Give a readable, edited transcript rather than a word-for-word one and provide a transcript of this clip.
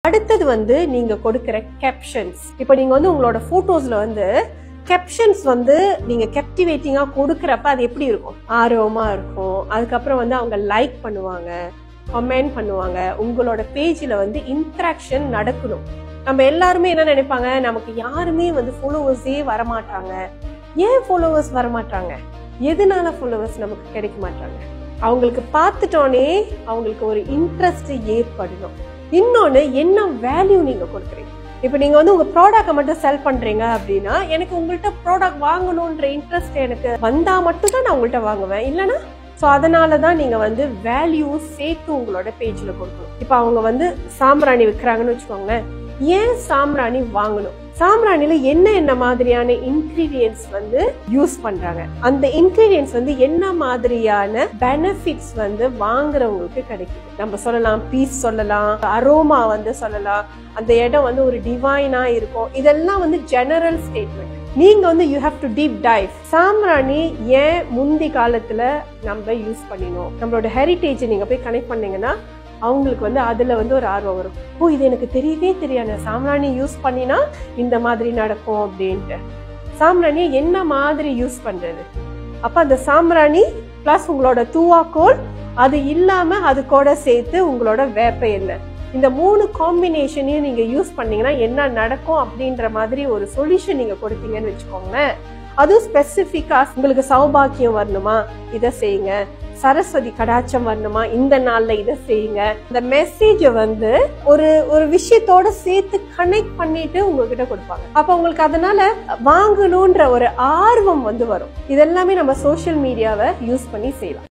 அடுத்தது வந்து நீங்க கொடுக்கிற கேப்ஷன்ஸ். இப்போ நீங்க வந்து உங்களோட போட்டோஸ்ல வந்து கேப்ஷன்ஸ் வந்து நீங்க கேப்டிவேட்டிங்கா கொடுக்கறப்ப அது எப்படி இருக்கும்? ஆர்வமா இருக்கும். அதுக்கப்புறம் வந்து அவங்க லைக் பண்ணுவாங்க, கமெண்ட் பண்ணுவாங்க. உங்களோட பேஜ்ல வந்து இன்டராக்ஷன் நடக்கணும். நம்ம எல்லாருமே என்ன நினைப்பாங்க, நமக்கு யாருமே வந்து ஃபாலோவர்ஸே வரமாட்டாங்க. ஏன் ஃபாலோவர்ஸ் வரமாட்டாங்க? எதனால ஃபாலோவர்ஸ் நமக்கு கிடைக்க மாட்டாங்க? அவங்களுக்கு பார்த்துட்டோன்னே அவங்களுக்கு ஒரு இன்ட்ரெஸ்ட் ஏற்படணும். இன்னொன்னு, என்ன வேல்யூ நீங்க கொடுக்குறீங்க? இப்ப நீங்க வந்து உங்க ப்ராடக்ட மட்டும் செல் பண்றீங்க அப்படின்னா, எனக்கு உங்கள்கிட்ட ப்ராடக்ட் வாங்கணும்ன்ற இன்ட்ரெஸ்ட் எனக்கு வந்தா மட்டும் தான் நான் உங்கள்கிட்ட வாங்குவேன், இல்லைன்னா ஸோ அதனாலதான் நீங்க வந்து வேல்யூ சேர்த்து உங்களோட பேஜ்ல கொடுக்கணும். இப்ப அவங்க வந்து சாம்பிராணி விற்கிறாங்கன்னு வச்சுக்கோங்களேன். ஏன் சாம்பிராணி வாங்கணும்? சாம்பிராணில என்ன மாதிரியான இன்கிரீடியன்ஸ் வந்து யூஸ் பண்றாங்க, அந்த இன்கிரீடியன்ஸ் வந்து என்ன மாதிரியான பெனிஃபிட்ஸ் வந்து வாங்குறவங்களுக்கு கிடைக்குது. நம்ம சொல்லலாம் பீஸ் சொல்லலாம், அரோமா வந்து சொல்லலாம், அந்த இடம் வந்து ஒரு டிவைனா இருக்கும். இதெல்லாம் வந்து ஜெனரல் ஸ்டேட்மெண்ட். நீங்க வந்து you have to deep dive. சாம்பிராணி ஏன் முந்தி காலத்துல நம்ம யூஸ் பண்ணினோம், நம்மளோட ஹெரிட்டேஜ் நீங்க போய் கனெக்ட் பண்ணீங்கன்னா அவங்களுக்கு வந்து அதுல வந்து ஒரு ஆர்வம் வரும். ஓ, இது எனக்கு தெரியவே தெரியாது, சாம்பிராணி யூஸ் பண்ணினா இந்த மாதிரி நடக்கும் அப்படின்ட்டு. சாம்பிராணி என்ன மாதிரி யூஸ் பண்றது? அப்ப அந்த சாம்பிராணி பிளஸ் உங்களோட தூவாக்கோல், அது இல்லாம அது கூட சேர்த்து உங்களோட வேப்ப எண்ணெய், இந்த 3 காம்பினேஷனையும் நீங்க யூஸ் பண்ணீங்கன்னா என்ன நடக்கும் அப்படின்ற மாதிரி ஒரு சொல்யூஷன் நீங்க கொடுத்தீங்கன்னு வச்சுக்கோங்களேன். அதுவும் ஸ்பெசிபிக்கா உங்களுக்கு சௌபாக்கியம் வரணுமா, இதை செய்யுங்க. சரஸ்வதி கடாட்சம் வரணுமா, இந்த நாள்ல இதை செய்யுங்க. இந்த மெசேஜ வந்து ஒரு விஷயத்தோட சேர்த்து கனெக்ட் பண்ணிட்டு உங்ககிட்ட கொடுப்பாங்க. அப்ப உங்களுக்கு அதனால வாங்கணும்ன்ற ஒரு ஆர்வம் வந்து வரும். இதெல்லாமே நம்ம சோசியல் மீடியாவை யூஸ் பண்ணி செய்யலாம்.